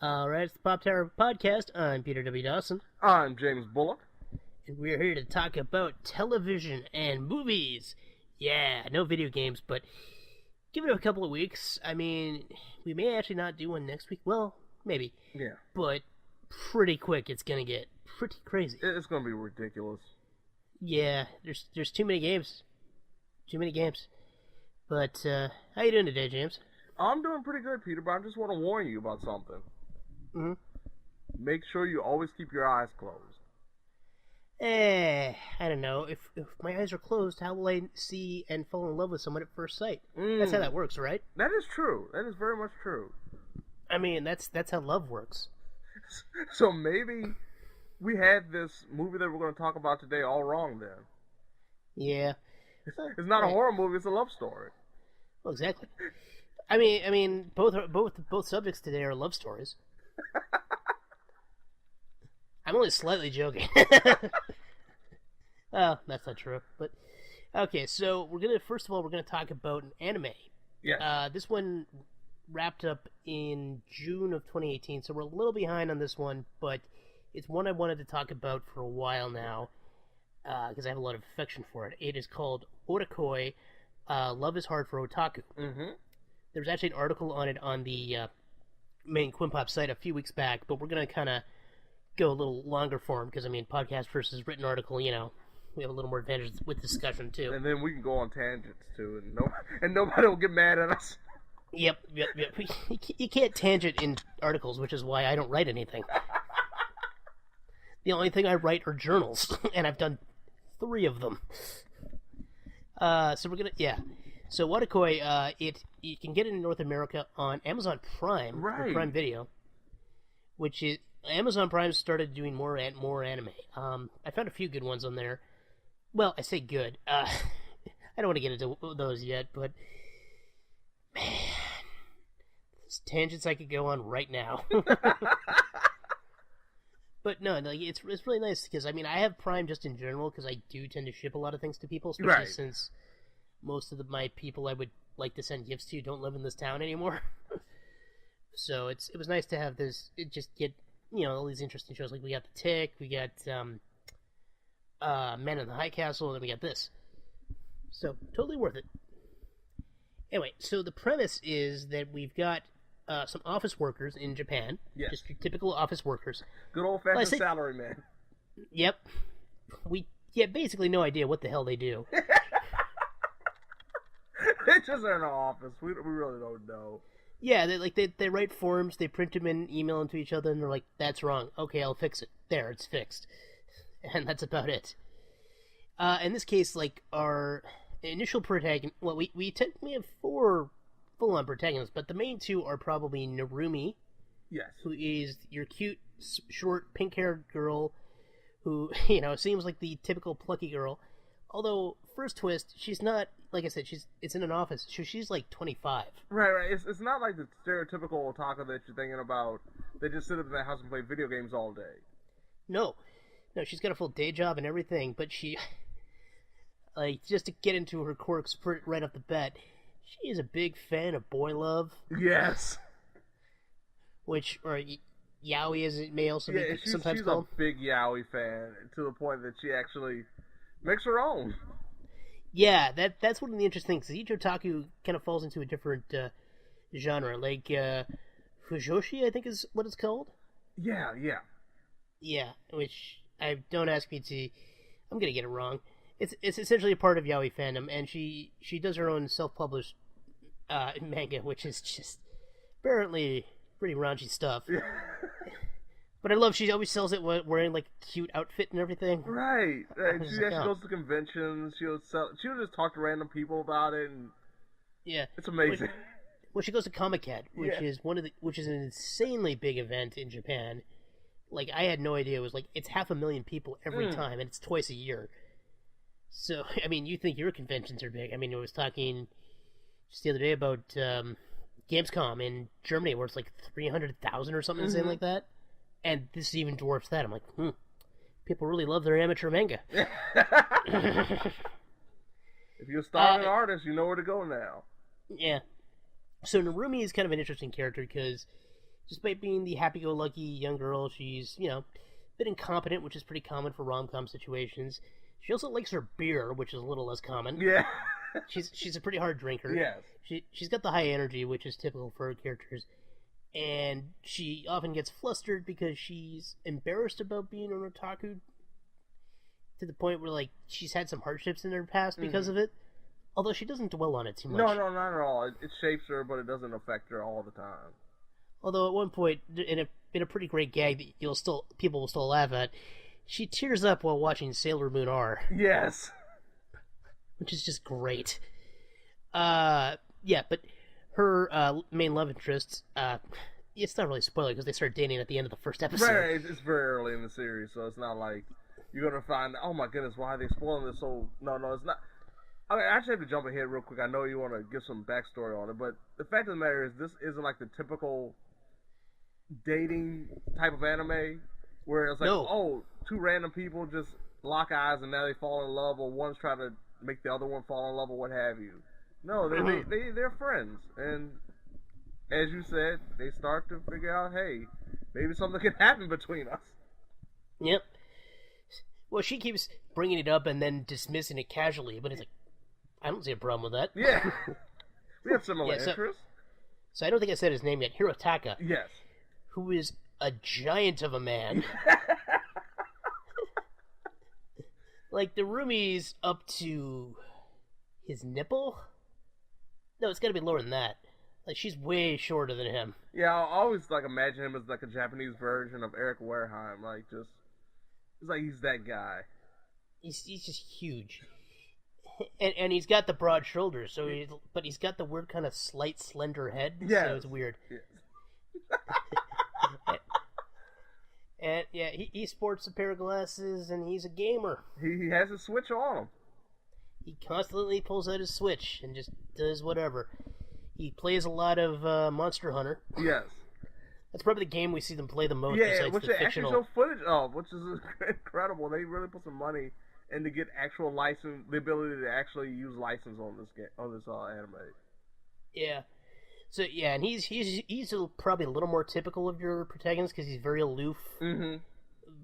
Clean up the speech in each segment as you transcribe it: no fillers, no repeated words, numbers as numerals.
Alright, it's the Pop Tower Podcast. I'm Peter W. Dawson. I'm James Bullock. And we're here to talk about television and movies. Yeah, no video games, but give it a couple of weeks. I mean, we may actually not do one next week. Well, maybe. Yeah. But pretty quick, it's going to get pretty crazy. It's going to be ridiculous. Yeah, there's too many games. Too many games. But, how you doing today, James? I'm doing pretty good, Peter, but I just want to warn you about something. Mm-hmm. Make sure you always keep your eyes closed. I don't know. If my eyes are closed, how will I see and fall in love with someone at first sight? That's how that works, right? That is true. That is very much true. I mean, that's how love works. So maybe we had this movie that we're going to talk about today all wrong then. Yeah. It's not a horror movie, it's a love story. Well, exactly. I mean, both subjects today are love stories. I'm only slightly joking. Well, that's not true. But okay, so we're gonna talk about an anime. Yeah. This one wrapped up in June of 2018, so we're a little behind on this one, but it's one I wanted to talk about for a while now because I have a lot of affection for it. It is called Wotakoi. Love is Hard for Otaku. Mm-hmm. There was actually an article on it on the main KwinnPop site a few weeks back, but we're going to kind of go a little longer form because, I mean, podcast versus written article, you know, we have a little more advantage with discussion, too. And then we can go on tangents, too, and nobody will get mad at us. Yep. You can't tangent in articles, which is why I don't write anything. The only thing I write are journals, and I've done 3 of them. So we're going to, yeah. So Wotakoi, you can get it in North America on Amazon Prime, right. Or Prime Video, which is Amazon Prime started doing more anime. I found a few good ones on there. Well, I say good. I don't want to get into those yet, but man, there's tangents I could go on right now. But no, like it's really nice because I mean I have Prime just in general because I do tend to ship a lot of things to people, especially right. Since most of my people I would like to send gifts to don't live in this town anymore. So it was nice to have this. It just get all these interesting shows. Like we got The Tick, we got Men in the High Castle, and then we got this. So totally worth it. Anyway, so the premise is that we've got some office workers in Japan. Yes. Just your typical office workers. Good old-fashioned salaryman. Yep. We get basically no idea what the hell they do. They just are in an office. We really don't know. Yeah, they write forms, they print them and email them to each other, and they're like, "That's wrong. Okay, I'll fix it. There, it's fixed." And that's about it. In this case, like our initial protagonist, well, we technically have 4 full-on protagonists, but the main 2 are probably Narumi, yes, who is your cute, short, pink-haired girl, who seems like the typical plucky girl. Although, first twist, she's not, like I said, it's in an office. She's like 25. Right. It's not like the stereotypical otaku that you're thinking about. They just sit up in their house and play video games all day. No, she's got a full day job and everything, but she, like, just to get into her quirks right off the bat, she is a big fan of boy love. Yes. Or yaoi as it may also be sometimes called. She's a big yaoi fan to the point that she actually makes her own. Yeah, that's one of the interesting things. Each otaku kind of falls into a different genre. Like, fujoshi, I think is what it's called. Yeah. Yeah, which, don't ask me to... I'm going to get it wrong. It's essentially a part of yaoi fandom, and she does her own self-published manga, which is just apparently pretty raunchy stuff. But I love she always sells it wearing like a cute outfit and everything. Right. She goes to conventions. She'll just talk to random people about it, and yeah, it's amazing. Well, she goes to Comic-Con, which is an insanely big event in Japan. Like I had no idea it was like it's 500,000 people every time, and it's twice a year. So I mean, you think your conventions are big? I mean, I was talking just the other day about Gamescom in Germany, where it's like 300,000 or something insane like that. And this even dwarfs that. I'm like, people really love their amateur manga. If you're a starving artist, you know where to go now. Yeah. So Narumi is kind of an interesting character because Despite being the happy-go-lucky young girl, she's, a bit incompetent, which is pretty common for rom-com situations. She also likes her beer, which is a little less common. Yeah. She's a pretty hard drinker. Yes. She's got the high energy, which is typical for her characters. And she often gets flustered because she's embarrassed about being an otaku to the point where, like, she's had some hardships in her past because of it. Although she doesn't dwell on it too much. No, not at all. It shapes her, but it doesn't affect her all the time. Although at one point, in a pretty great gag that people will still laugh at, she tears up while watching Sailor Moon R. Yes. Which is just great. Yeah, but her main love interest, it's not really a spoiler because they start dating at the end of the first episode. Right, it's very early in the series, so it's not like you're going to find, oh my goodness, why are they spoiling this? So, no, it's not. I actually have to jump ahead real quick. I know you want to give some backstory on it, but the fact of the matter is this isn't like the typical dating type of anime where it's like, oh, two random people just lock eyes and now they fall in love, or one's trying to make the other one fall in love, or what have you. No, they're friends, and as you said, they start to figure out, hey, maybe something can happen between us. Yep. Well, she keeps bringing it up and then dismissing it casually, but it's like, I don't see a problem with that. Yeah. We have similar interests. So I don't think I said his name yet. Hirotaka. Yes. Who is a giant of a man. Like, the Rumi's up to his nipple? No, it's got to be lower than that. Like, she's way shorter than him. Yeah, I always, like, imagine him as, like, a Japanese version of Eric Wareheim. Like, just... It's like he's that guy. He's just huge. And he's got the broad shoulders, but he's got the weird kind of slight slender head, so it's weird. Yes. And yeah, he sports a pair of glasses, and he's a gamer. He has a Switch on him. He constantly pulls out his Switch and just does whatever. He plays a lot of Monster Hunter. Yes. That's probably the game we see them play the most. Yeah, which they actually show footage of, which is incredible. They really put some money in to get actual license, the ability to actually use license on this game, on this anime. Yeah. So yeah, and he's probably a little more typical of your protagonist because he's very aloof. Mm-hmm.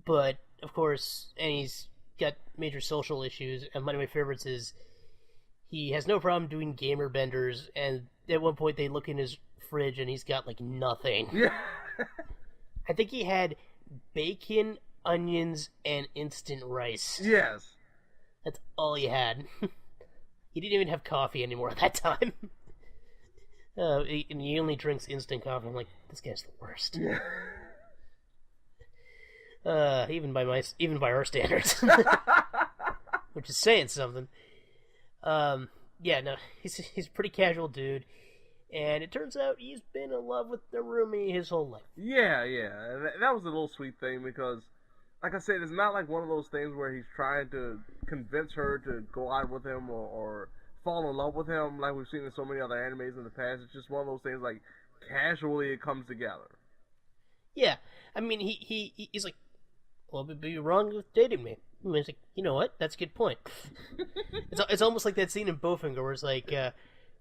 But of course, and he's got major social issues. And one of my favorites is he has no problem doing gamer benders. And at one point, they look in his fridge and he's got like nothing. Yeah. I think he had bacon, onions, and instant rice. Yes. That's all he had. He didn't even have coffee anymore at that time. And he only drinks instant coffee. I'm like, this guy's the worst. Yeah. Even by our standards, which is saying something. Yeah, no, he's a pretty casual dude, and it turns out he's been in love with Narumi his whole life. Yeah, and that was a little sweet thing because, like I said, it's not like one of those things where he's trying to convince her to go out with him or fall in love with him like we've seen in so many other animes in the past. It's just one of those things like casually it comes together. Yeah, I mean he's like, well, but you're wrong with dating me. And he's like, you know what? That's a good point. It's almost like that scene in Bowfinger where it's like,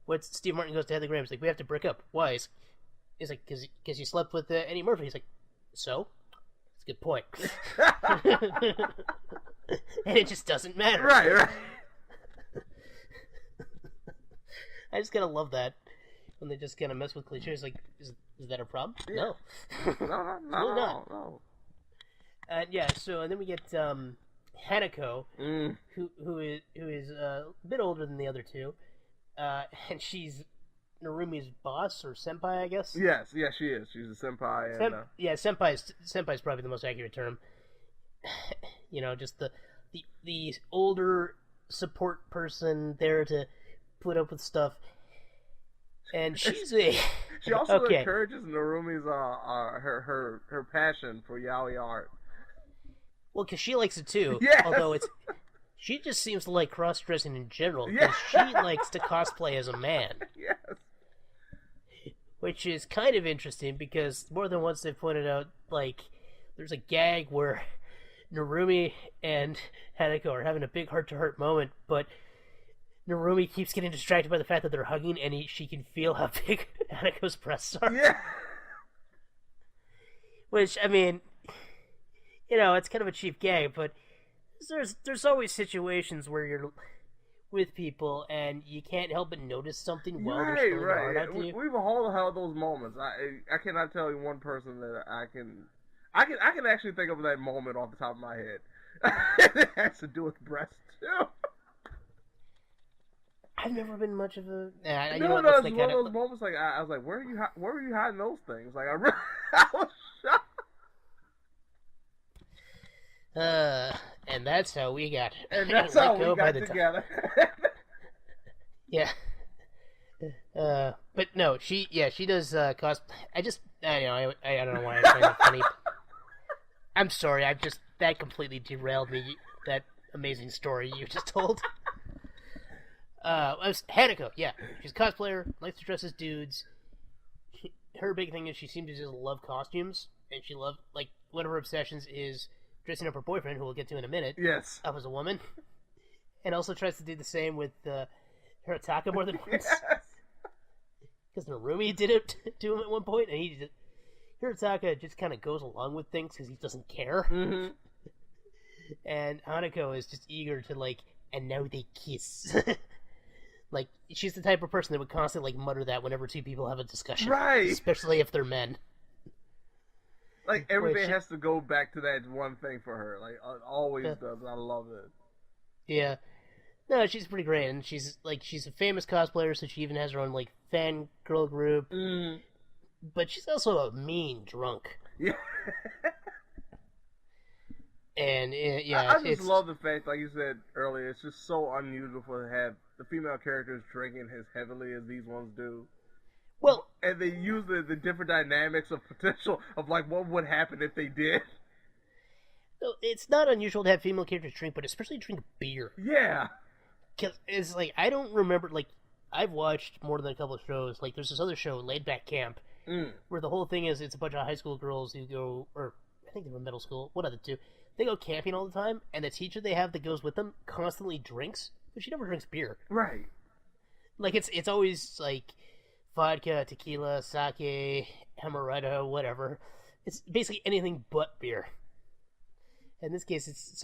what Steve Martin goes to Heather Graham. He's like, we have to break up. Why? He's like, because you slept with Eddie Murphy. He's like, so? That's a good point. And it just doesn't matter. Right. I just kind of love that when they just kind of mess with cliches. Like, is that a problem? Yeah. No. No, really not. No. Yeah. So and then we get Hanako, who is a bit older than the other two, and she's Narumi's boss or senpai, I guess. Yes, she is. She's a senpai. And, yeah, senpai's probably the most accurate term. You know, just the older support person there to put up with stuff, and she's she also encourages Narumi's her passion for yaoi art. Well, because she likes it too. Yes! Although she just seems to like cross-dressing in general because she likes to cosplay as a man. Yes. Which is kind of interesting because more than once they've pointed out, like, there's a gag where Narumi and Hanako are having a big heart-to-heart moment, but Narumi keeps getting distracted by the fact that they're hugging, and she can feel how big Hanako's breasts are. Yeah. Which, I mean, it's kind of a cheap gag, but there's always situations where you're with people and you can't help but notice something while they're spilling their heart out to you. We've all had those moments. I cannot tell you one person that I can actually think of that moment off the top of my head. It has to do with breasts too. I've never been much of a. It's one of those moments. Like I was like, where were you hiding those things? Like I was shocked. And that's how we got. And that's how we got together. Yeah. But no, she does cosplay. I don't know why I find it funny. I'm sorry, that completely derailed me. That amazing story you just told. Hanako, yeah, she's a cosplayer, likes to dress as dudes. Her big thing is she seems to just love costumes, and she loves, like, one of her obsessions is dressing up her boyfriend, who we'll get to in a minute. Yes. Up as a woman. And also tries to do the same with her Otaku more than once. Yes. Because Narumi did it to him at one point, and Hirotaka just kind of goes along with things because he doesn't care. Mm-hmm. And Hanako is just eager to, like, and now they kiss. Like, she's the type of person that would constantly, like, mutter that whenever two people have a discussion. Right. Especially if they're men. Like, everything has to go back to that one thing for her. Like, it always does. I love it. Yeah. No, she's pretty great, and she's a famous cosplayer, so she even has her own, like, fan girl group. Mm. But she's also a mean drunk. Yeah. And, yeah, I just love the fact, like you said earlier, it's just so unusual to have the female characters drinking as heavily as these ones do. Well, and they use the different dynamics of potential of, like, what would happen if they did. It's not unusual to have female characters drink, but especially drink beer. Yeah. Because it's like, I don't remember, like, I've watched more than a couple of shows. Like, there's this other show, Laid Back Camp, where the whole thing is it's a bunch of high school girls who go, or I think they were middle school, one of the two. They go camping all the time, and the teacher they have that goes with them constantly drinks, but she never drinks beer. Right. Like, it's always, like, vodka, tequila, sake, amaretto, whatever. It's basically anything but beer. In this case, it's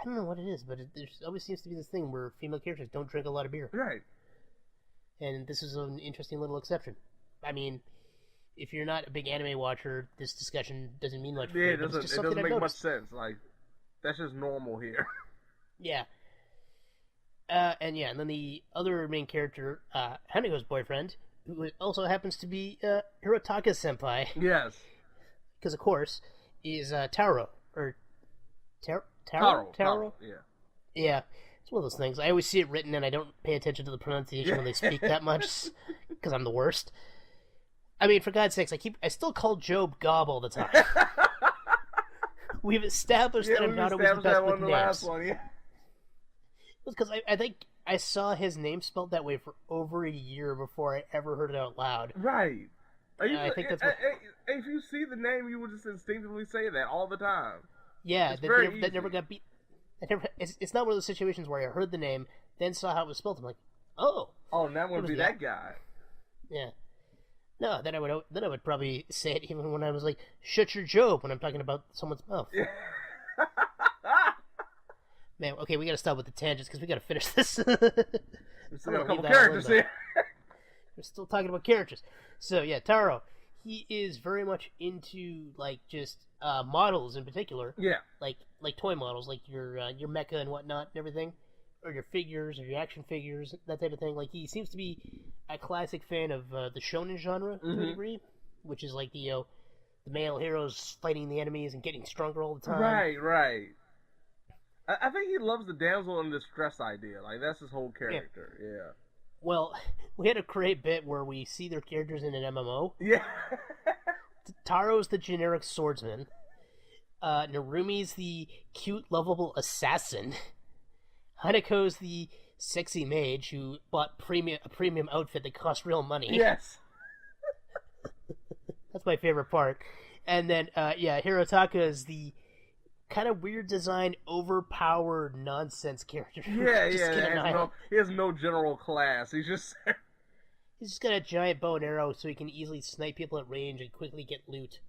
I don't know what it is, but there always seems to be this thing where female characters don't drink a lot of beer. Right. And this is an interesting little exception. I mean, if you're not a big anime watcher, this discussion doesn't mean much. Yeah, it doesn't make much sense. Like, that's just normal here. Yeah. And then the other main character, Hanako's boyfriend, who also happens to be Hirotaka's senpai. Yes. Because, of course, is Taro. Or Taro? Yeah. Yeah. It's one of those things. I always see it written and I don't pay attention to the pronunciation when they speak that much, because I'm the worst. I mean, for God's sakes, I still call Job Gob all the time. We've established that I'm not always the best with names. Last one, yeah. It was because I think I saw his name spelled that way for over a year before I ever heard it out loud. Right. I think that's what... If you see the name, you would just instinctively say that all the time. Yeah, that never got beat. It's not one of those situations where I heard the name, then saw how it was spelled. I'm like, oh. Oh, that would be that guy. Yeah. No, then I would probably say it even when I was like, shut your Job, when I'm talking about someone's mouth. Yeah. Man, okay, we gotta stop with the tangents because we gotta finish this. We've still got a couple characters here. We're still talking about characters. So yeah, Taro, he is very much into like just models in particular. Yeah. Like toy models, like your mecha and whatnot and everything, or your figures or your action figures, that type of thing. Like he seems to be a classic fan of the shonen genre to a degree, which is like the male heroes fighting the enemies and getting stronger all the time. Right. I think he loves the damsel in distress idea. Like, that's his whole character. Yeah. Well, we had a great bit where we see their characters in an MMO. Yeah. Taro's the generic swordsman. Narumi's the cute, lovable assassin. Hanako's the sexy mage who bought a premium outfit that cost real money. Yes. That's my favorite part. And then, Hirotaka is the kind of weird design, overpowered nonsense character. Yeah. He has no general class. He's just got a giant bow and arrow so he can easily snipe people at range and quickly get loot.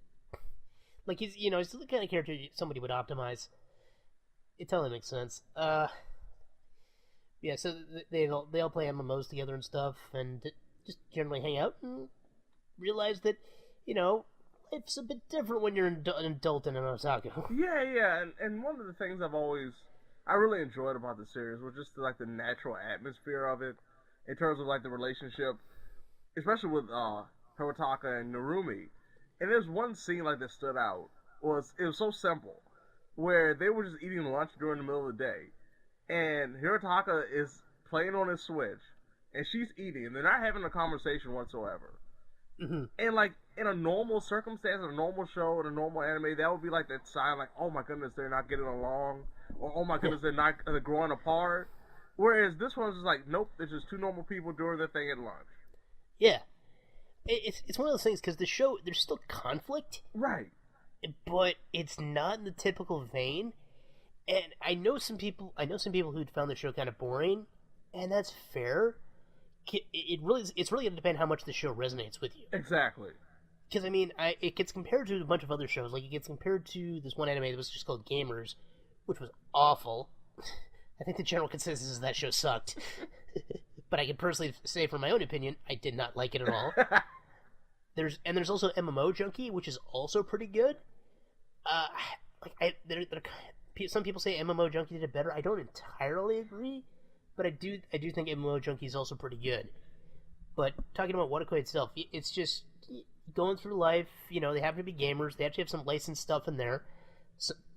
Like he's the kind of character somebody would optimize. It totally makes sense. Yeah, so they all play MMOs together and stuff, and just generally hang out and realize that life's a bit different when you're an adult in an otaku. Yeah, and one of the things I really enjoyed about the series was just like the natural atmosphere of it, in terms of like the relationship, especially with Hirotaka and Narumi. And there's one scene like that stood out. It was so simple, where they were just eating lunch during the middle of the day, and Hirotaka is playing on his Switch, and she's eating, and they're not having a conversation whatsoever. Mm-hmm. And like in a normal circumstance, in a normal show, in a normal anime, that would be like that sign, like, oh my goodness, they're not getting along, or oh my goodness, they're growing apart. Whereas this one's just like, nope, it's just two normal people doing their thing at lunch. Yeah, it's one of those things because the show there's still conflict, right? But it's not in the typical vein. And I know some people who'd found the show kind of boring, and that's fair. It's really going to depend how much the show resonates with you. Exactly. Because I mean, it gets compared to a bunch of other shows. Like it gets compared to this one anime that was just called Gamers, which was awful. I think the general consensus is that show sucked. But I can personally say, from my own opinion, I did not like it at all. There's also MMO Junkie, which is also pretty good. Some people say MMO Junkie did it better. I don't entirely agree, but I do think MMO Junkie is also pretty good. But talking about Wotakoi itself, it's just going through life. They happen to be gamers. They actually have some licensed stuff in there.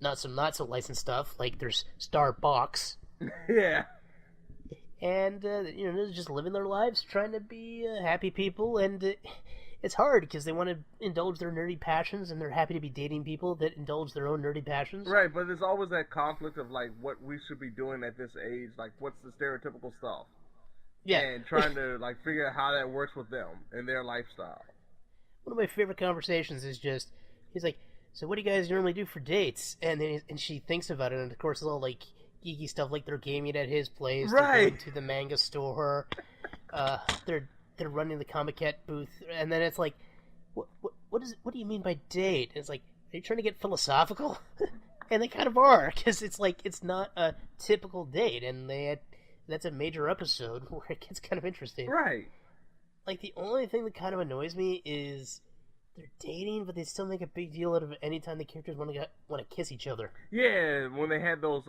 Not so licensed stuff, like there's Starbucks. Yeah. And they're just living their lives, trying to be happy people, and it's hard because they want to indulge their nerdy passions, and they're happy to be dating people that indulge their own nerdy passions. Right, but there's always that conflict of like what we should be doing at this age, like what's the stereotypical stuff. Yeah. And trying to like figure out how that works with them and their lifestyle. One of my favorite conversations is just, he's like, so what do you guys normally do for dates? And she thinks about it, and of course it's all like geeky stuff, like they're gaming at his place, right? They're going to the manga store, they're running the Comic Cat booth, and then it's like, what do you mean by date? And it's like, are you trying to get philosophical? And they kind of are, because it's like it's not a typical date, and that's a major episode where it gets kind of interesting, right? Like the only thing that kind of annoys me is they're dating, but they still make a big deal out of it anytime the characters want to kiss each other. Yeah, when they had those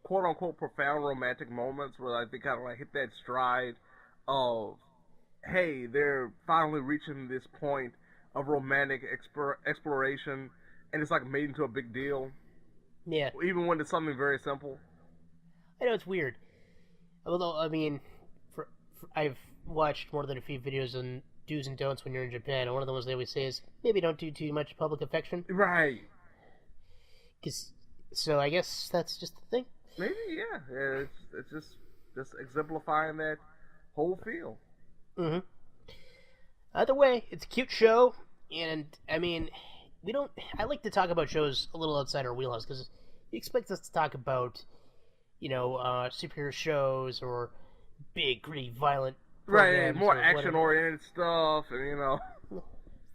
quote unquote profound romantic moments where like they kind of like hit that stride of, hey, they're finally reaching this point of romantic exploration, and it's like made into a big deal. Yeah. Even when it's something very simple. I know it's weird. Although, I mean, I've watched more than a few videos on do's and don'ts when you're in Japan, and one of the ones they always say is maybe don't do too much public affection. Right. So I guess that's just the thing. Maybe, yeah. It's just exemplifying that whole feel. Mm-hmm. Either way, it's a cute show, and I mean, I like to talk about shows a little outside our wheelhouse because you expect us to talk about, superhero shows or big, gritty, violent programs, right? More action-oriented stuff, and I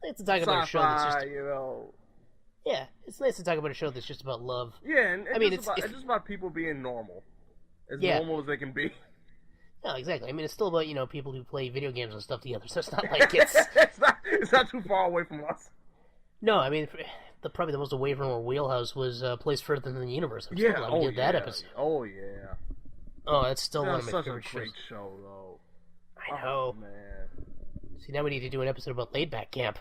like to talk about a show that's just, yeah, it's nice to talk about a show that's just about love. Yeah, and I mean, it's just about people being normal, normal as they can be. No, exactly. I mean, it's still about people who play video games and stuff together. So it's not like it's it's not too far away from us. No, I mean, probably the most away from our wheelhouse was Place Further Than the Universe. I'm still glad we did that episode. Oh yeah. Oh, that's still one of my favorite shows. Such a great show, though. I know. Oh, man. See, now we need to do an episode about Laid Back Camp.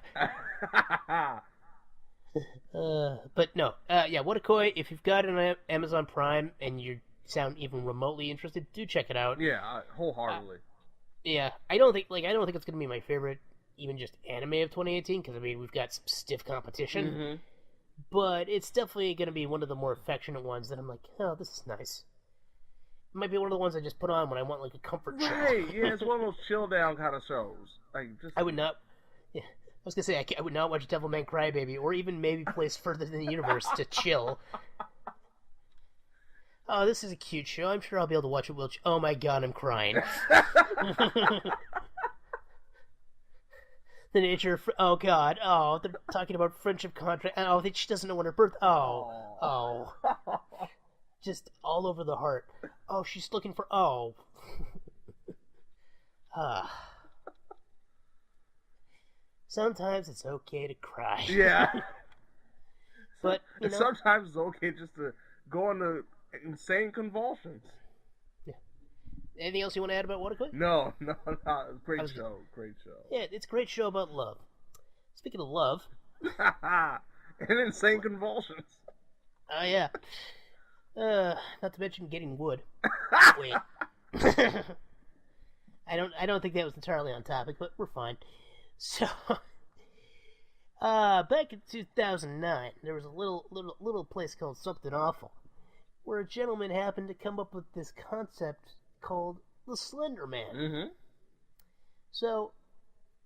But no, Wotakoi, if you've got an Amazon Prime and you sound even remotely interested, do check it out. Yeah, wholeheartedly. Yeah, I don't think it's gonna be my favorite, even just anime of 2018, because I mean we've got some stiff competition. Mm-hmm. But it's definitely gonna be one of the more affectionate ones that I'm like, oh, this is nice. It might be one of the ones I just put on when I want like a comfort show. Right, yeah, it's one of those chill down kind of shows. Like just. I would not. Yeah, I was gonna say I would not watch Devilman Crybaby or even maybe Place Further Than the Universe to chill. Oh, this is a cute show. I'm sure I'll be able to watch it. Oh my god, I'm crying. The nature of... Oh, God. Oh, they're talking about friendship contract. Oh, she doesn't know when her birth... Oh. Just all over the heart. Oh, she's looking for... Oh. Sometimes it's okay to cry. Yeah. But, sometimes it's okay just to go into insane convulsions. Yeah. Anything else you want to add about Wotakoi? No. Great show. Yeah, it's a great show about love. Speaking of love... and insane convulsions. Oh, yeah. Not to mention getting wood. Wait. I don't think that was entirely on topic, but we're fine. So, back in 2009, there was a little place called Something Awful, where a gentleman happened to come up with this concept called the Slenderman. Mm-hmm. So,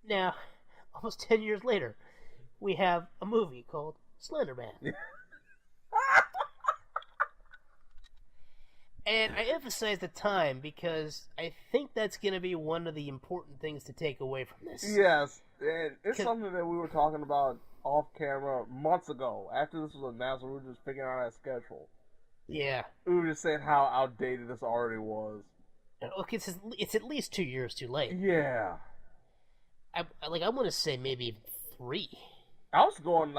now, almost 10 years later, we have a movie called Slenderman. And I emphasize the time because I think that's going to be one of the important things to take away from this. Yes, and it's something that we were talking about off camera months ago. After this was announced, we were just figuring out our schedule. Yeah. We were just saying how outdated this already was. Look, it's at least 2 years too late. Yeah. I want to say maybe 3. I was going,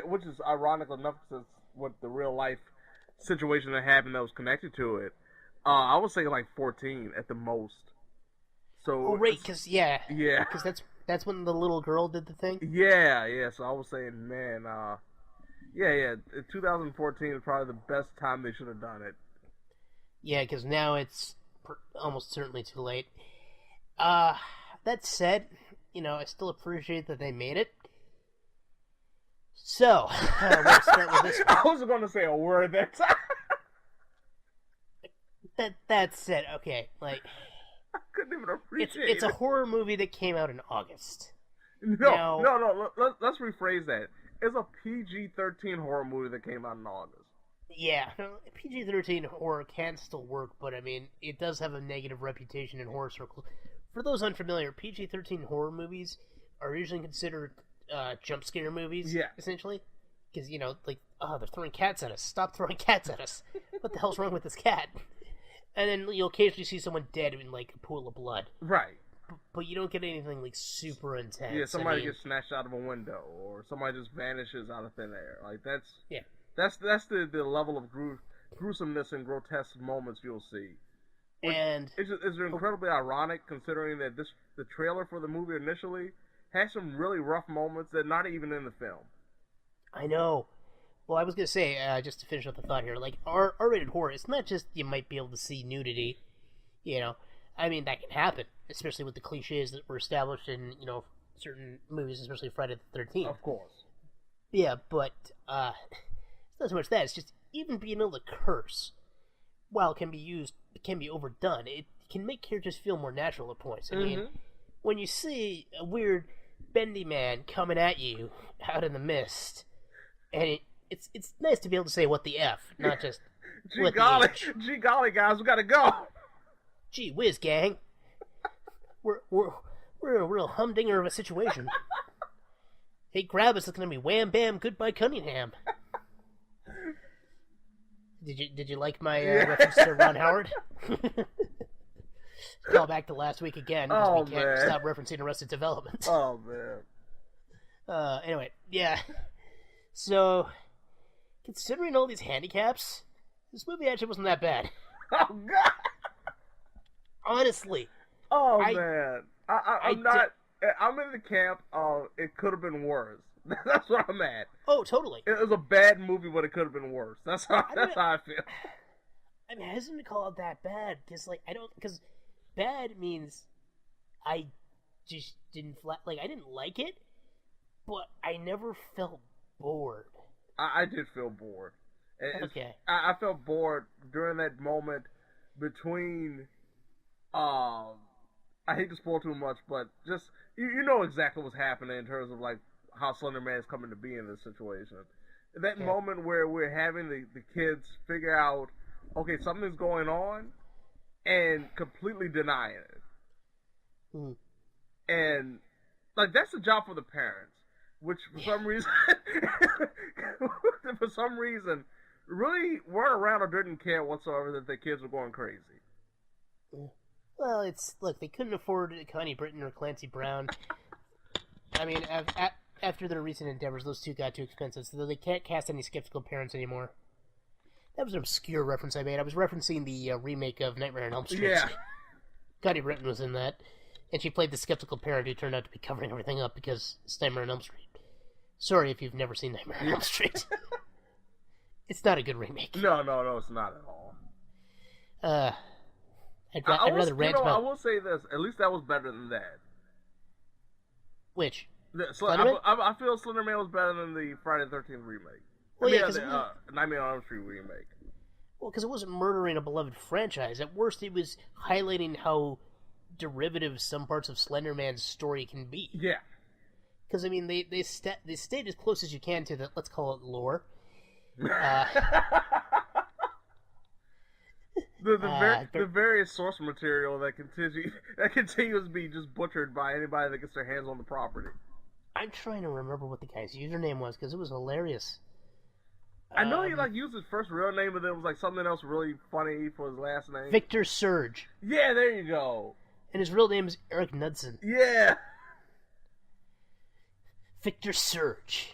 which is ironic enough because what the real life situation that happened that was connected to it. I was saying 14 at the most. So right, because yeah, because that's when the little girl did the thing. Yeah. So I was saying, man, 2014 is probably the best time they should have done it. Yeah, because now it's almost certainly too late. That said, I still appreciate that they made it. So, we'll start with this one. I was going to say a word that time. That said, okay, I couldn't even appreciate it's a horror movie that came out in August. No, let's rephrase that. It's a PG-13 horror movie that came out in August. Yeah, PG-13 horror can still work, but, it does have a negative reputation in horror circles. For those unfamiliar, PG-13 horror movies are usually considered jump scare movies, essentially. Because, they're throwing cats at us. Stop throwing cats at us. What the hell's wrong with this cat? And then you'll occasionally see someone dead in, a pool of blood. Right. But you don't get anything, super intense. Yeah, somebody gets snatched out of a window, or somebody just vanishes out of thin air. That's the level of gruesomeness and grotesque moments you'll see. And it's incredibly ironic considering that the trailer for the movie initially has some really rough moments that are not even in the film. I know. Well, I was going to say, just to finish up the thought here, R-rated horror, it's not just you might be able to see nudity, that can happen, especially with the cliches that were established in, certain movies, especially Friday the 13th. Of course. Yeah, but it's not so much that, it's just even being able to curse, while it can be overdone, it can make characters feel more natural at points. When you see a weird bendy man coming at you out in the mist, and it's nice to be able to say what the F, not just gee golly, guys, we gotta go. Gee whiz, gang. We're a real humdinger of a situation. Hey, grab us, it's gonna be wham bam, goodbye Cunningham. Did you like my reference to Ron Howard? Call back to last week again because we can't stop referencing Arrested Development. Oh man. Anyway, yeah. So, considering all these handicaps, this movie actually wasn't that bad. Oh god. Honestly. Oh man. I'm in the camp of it could have been worse. That's what I'm at. Oh, totally. It was a bad movie, but it could have been worse. That's how I feel. I'm hesitant to call it that bad because bad means I just didn't I didn't like it, but I never felt bored. I did feel bored. Okay. I felt bored during that moment between. I hate to spoil too much, but just you know exactly what's happening in terms of how Slenderman is coming to be in this situation. That moment where we're having the kids figure out, okay, something's going on, and completely denying it. Mm. And like that's a job for the parents, which for some reason, for some reason, really weren't around or didn't care whatsoever that their kids were going crazy. Well, look, they couldn't afford Connie Britton or Clancy Brown. I mean, after their recent endeavors, those two got too expensive, so they can't cast any skeptical parents anymore. That was an obscure reference I made. I was referencing the remake of Nightmare on Elm Street. Yeah. Connie Britton was in that, and she played the skeptical parent who turned out to be covering everything up because it's Nightmare on Elm Street. Sorry if you've never seen Nightmare on Elm Street. It's not a good remake. No, it's not at all. I'd rather rant about... I will say this. At least that was better than that. Which? I feel Slenderman was better than the Friday the 13th remake. Well, the Nightmare on Elm Street remake. Well, because it wasn't murdering a beloved franchise. At worst, it was highlighting how derivative some parts of Slenderman's story can be. Yeah. Because, I mean, they stayed as close as you can to the, let's call it, lore. The various source material that continues to be just butchered by anybody that gets their hands on the property. I'm trying to remember what the guy's username was, because it was hilarious. I know he used his first real name, but there was something else really funny for his last name. Victor Surge. Yeah, there you go. And his real name is Eric Knudsen. Yeah. Victor Surge.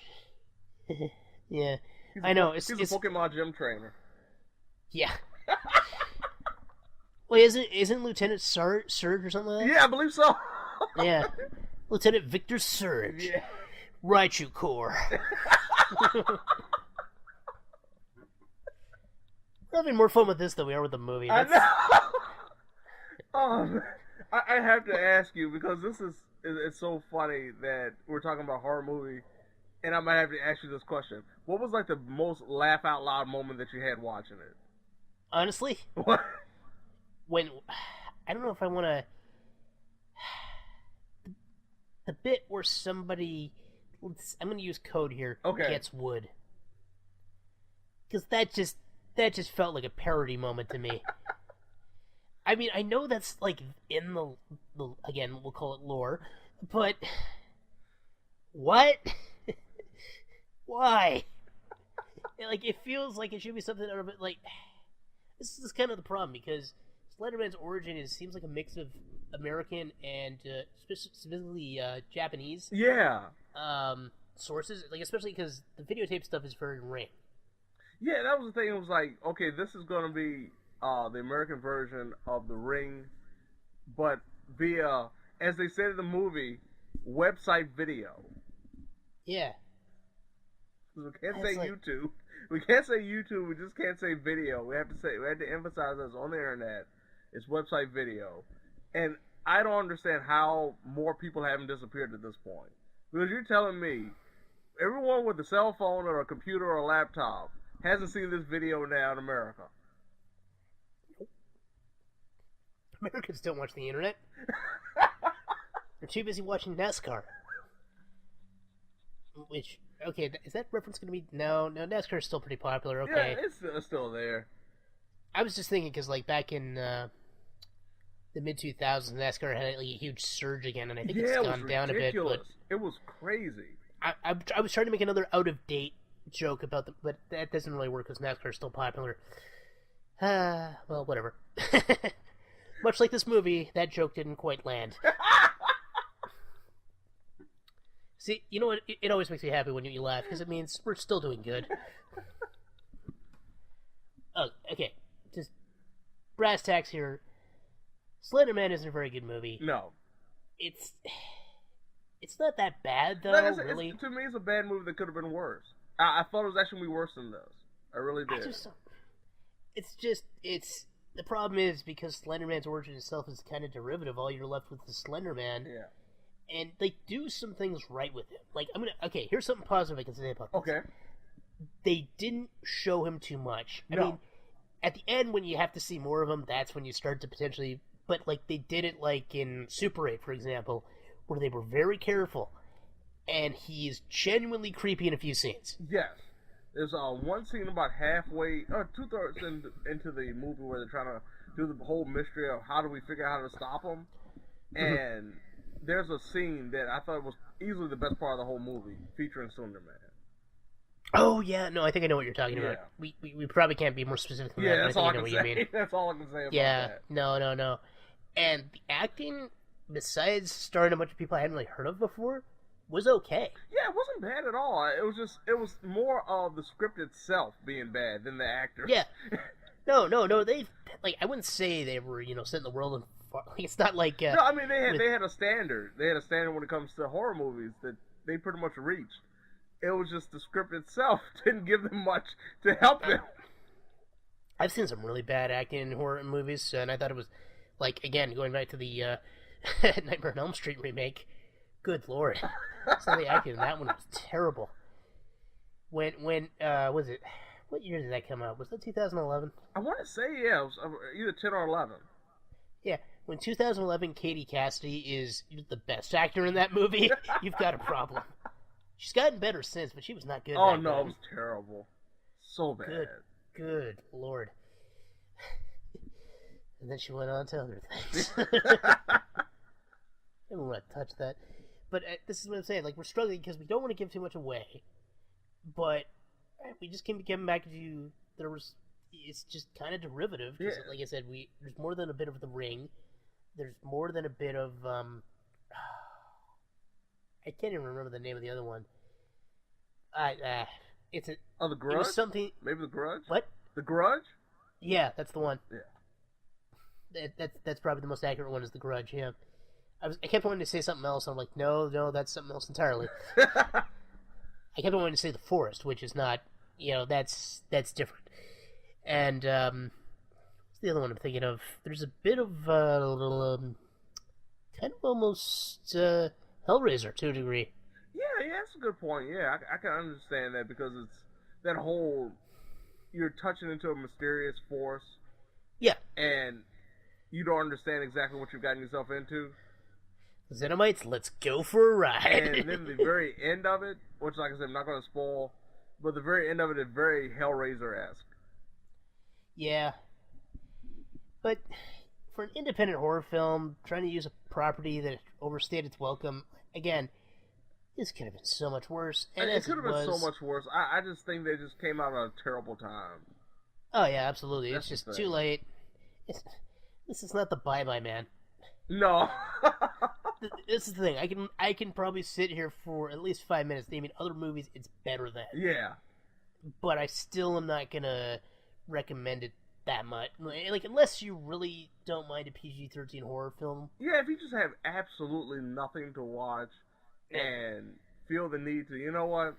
Yeah, I know. He's a Pokemon gym trainer. Yeah. Wait, isn't Lieutenant Surge or something like that? Yeah, I believe so. Yeah. Lieutenant Victor Surge. Yeah. Raichu Core. We're having more fun with this than we are with the movie. I know. Oh, I have to ask you, because it's so funny that we're talking about a horror movie, and I might have to ask you this question. What was the most laugh out loud moment that you had watching it? Honestly? What? When, I don't know if I want to, the bit where somebody, I'm going to use code here, gets wood. Because that just felt like a parody moment to me. I mean, I know that's in the again, we'll call it lore, but what? Why? It feels like it should be something out of it. This is kind of the problem, because Slenderman's origin seems like a mix of American and specifically Japanese. Yeah. Sources, especially because the videotape stuff is very ring. Yeah, that was the thing. It was okay, this is going to be the American version of The Ring, but via, as they said in the movie, website video. Yeah. We can't say YouTube. We can't say YouTube. We just can't say video. We have to emphasize this on the internet. It's website video, and I don't understand how more people haven't disappeared at this point. Because you're telling me everyone with a cell phone or a computer or a laptop hasn't seen this video now in America. Americans don't watch the internet. They're too busy watching NASCAR. Which, okay, is that reference going to be... No, NASCAR is still pretty popular, okay. Yeah, it's still there. I was just thinking, because, back in the mid-2000s, NASCAR had, a huge surge again, and I think it's gone down a bit, but... It was crazy. I was trying to make another out-of-date joke about them, but that doesn't really work, because NASCAR is still popular. Well, whatever. Much like this movie, that joke didn't quite land. See, you know what? It always makes me happy when you laugh, because it means we're still doing good. Oh, okay. Just brass tacks here. Slenderman isn't a very good movie. No. It's not that bad, though, really. To me, it's a bad movie that could have been worse. I thought it was actually going to be worse than this. I really did. The problem is, because Slenderman's origin itself is kind of derivative, all you're left with is Slenderman. Yeah. And they do some things right with him. Here's something positive I can say about this. Okay. They didn't show him too much. I mean, at the end, when you have to see more of him, that's when you start to potentially... But, they did it, in Super 8, for example, where they were very careful. And he's genuinely creepy in a few scenes. Yes. There's one scene about halfway, or 2/3 into the movie where they're trying to do the whole mystery of how do we figure out how to stop him. And there's a scene that I thought was easily the best part of the whole movie, featuring Slenderman. Oh yeah, no, I think I know what you're talking about. We probably can't be more specific than that. That's but I all I think I know can what say. you mean. That's all I can say about that. No. And the acting, besides starring a bunch of people I hadn't really heard of before, was okay. Yeah, it wasn't bad at all. It was more of the script itself being bad than the actors. Yeah. No. They I wouldn't say they were setting the world on fire. It's not like no. I mean, they had a standard. They had a standard when it comes to horror movies that they pretty much reached. It was just the script itself didn't give them much to help them. I've seen some really bad acting in horror movies, and I thought it was again going back to the Nightmare on Elm Street remake. Good lord, some of the acting in that one was terrible. When was it? What year did that come out? Was that 2011? I want to say it was either 10 or 11. Yeah, when 2011 Katie Cassidy is the best actor in that movie, you've got a problem. She's gotten better since, but she was not good. Oh no, it was terrible, so bad. Good lord. And then she went on to other things. I don't want to touch that. But this is what I'm saying. We're struggling because we don't want to give too much away. But we just keep coming back to it's just kind of derivative. Because, like I said, there's more than a bit of The Ring. There's more than a bit of I can't even remember the name of the other one. It's a. Oh, The Grudge. It was something. Maybe The Grudge. What? The Grudge. Yeah, that's the one. Yeah. That's probably the most accurate one. Is The Grudge. Yeah. I kept wanting to say something else. I'm like, no, that's something else entirely. I kept wanting to say The Forest, which is not. That's different. And what's the other one I'm thinking of? There's a bit of kind of almost Hellraiser to a degree. Yeah, that's a good point. Yeah, I can understand that because it's that whole you're touching into a mysterious force. Yeah. And you don't understand exactly what you've gotten yourself into. Xenomites, let's go for a ride. And then the very end of it, which, like I said, I'm not going to spoil, but the very end of it is very Hellraiser-esque. Yeah. But for an independent horror film, trying to use a property that overstayed its welcome, again, this could have been so much worse. And it could have been so much worse. I just think they just came out at a terrible time. Oh, yeah, absolutely. That's it's just too late. This is not the Bye-Bye Man. No. This is the thing. I can probably sit here for at least 5 minutes naming other movies it's better than. Yeah. But I still am not going to recommend it that much. Unless you really don't mind a PG-13 horror film. Yeah, if you just have absolutely nothing to watch and feel the need to, you know what?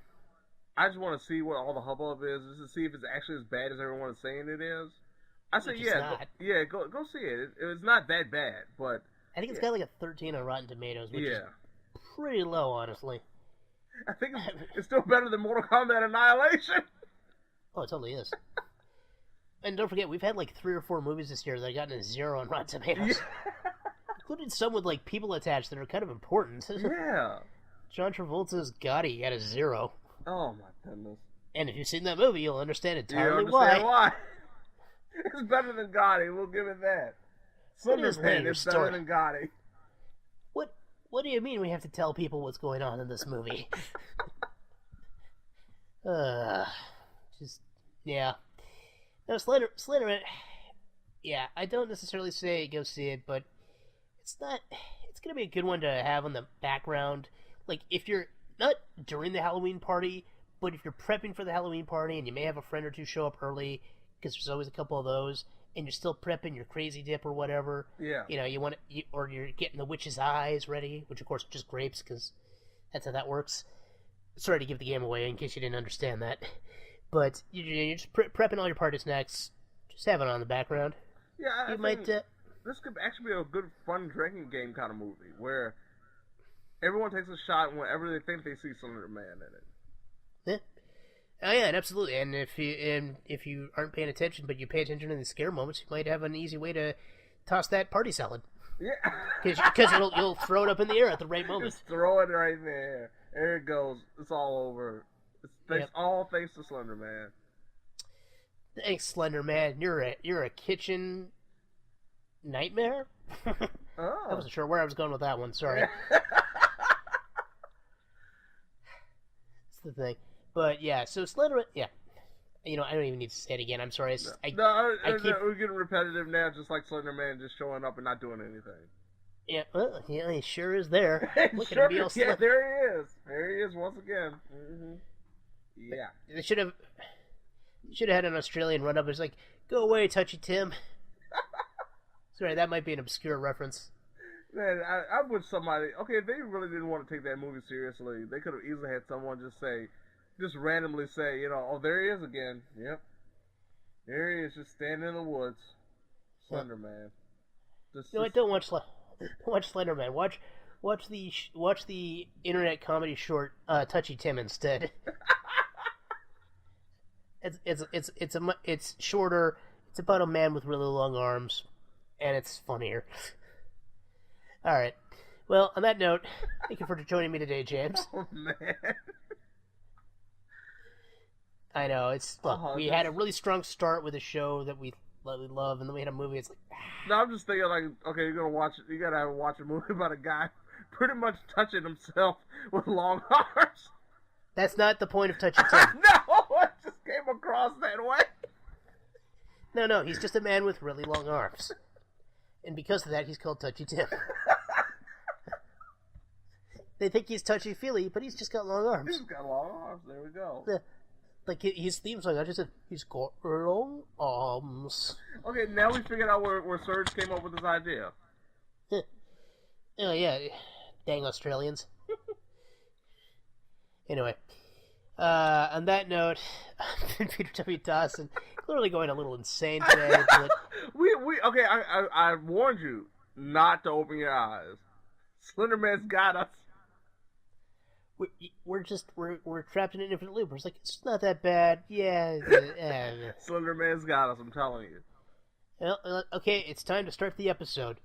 I just want to see what all the hubbub is, just to see if it's actually as bad as everyone is saying it is. I say, go see it. It's not that bad, but I think it's got a 13 on Rotten Tomatoes, which is pretty low, honestly. I think it's still better than Mortal Kombat Annihilation. Oh, it totally is. And don't forget, we've had 3 or 4 movies this year that have gotten a 0 on Rotten Tomatoes. Yeah. Including some with people attached that are kind of important. Yeah. John Travolta's Gotti got a 0. Oh my goodness. And if you've seen that movie, you'll understand entirely why. It's better than Gotti, we'll give it that. Slenderman is better than Gotti. What do you mean we have to tell people what's going on in this movie? Yeah. No, Slenderman, yeah, I don't necessarily say go see it, but it's going to be a good one to have on the background. If you're not during the Halloween party, but if you're prepping for the Halloween party and you may have a friend or two show up early, because there's always a couple of those, and you're still prepping your crazy dip or whatever. Yeah. Or you're getting the witch's eyes ready, which of course are just grapes, because that's how that works. Sorry to give the game away in case you didn't understand that. But you're just prepping all your party snacks. Just have it on the background. Yeah, I think this could actually be a good, fun drinking game kind of movie where everyone takes a shot whenever they think they see Slenderman in it. Yeah. Oh yeah, and absolutely. And if you aren't paying attention, but you pay attention in the scare moments, you might have an easy way to toss that party salad. Yeah. Because you'll throw it up in the air at the right moment. Just throw it right there. There it goes. It's all over. All thanks to Slenderman. Thanks, Slenderman. You're a kitchen nightmare. Oh. I wasn't sure where I was going with that one. Sorry. That's the thing. But yeah, so Slenderman. Yeah. I don't even need to say it again. I'm sorry. We're getting repetitive now, just like Slenderman just showing up and not doing anything. Yeah, well, yeah, he sure is there. Look at him be all yeah, there he is. There he is once again. Mm-hmm. Yeah. They should have had an Australian run up. It's like, go away, Touchy Tim. Sorry, that might be an obscure reference. Man, I wish somebody. Okay, if they really didn't want to take that movie seriously, they could have easily had someone just randomly say, oh, there he is again. Yep. There he is, just standing in the woods. Slenderman. Don't watch Slenderman. Watch the internet comedy short Touchy Tim instead. It's shorter. It's about a man with really long arms, and it's funnier. All right. Well, on that note, thank you for joining me today, James. Oh man. I know we had a really strong start with a show that we love, and then we had a movie. It's like, no, I'm just thinking like, okay, you gotta watch a movie about a guy pretty much touching himself with long arms. That's not the point of Touchy Tim. No, it just came across that way. No, he's just a man with really long arms, and because of that, he's called Touchy Tim. They think he's touchy-feely, but he's just got long arms. He's got long arms. There we go. Like his theme song, I just said, he's got long arms. Okay, now we figured out where Serge came up with this idea. Oh, yeah. Dang Australians. Anyway. On that note, I've been Peter W. Dawson. Clearly going a little insane today. But... Okay, I warned you not to open your eyes. Slenderman's got us. We're trapped in an infinite loop. It's like, it's not that bad. Yeah. Slenderman's got us, I'm telling you. Well, okay, it's time to start the episode.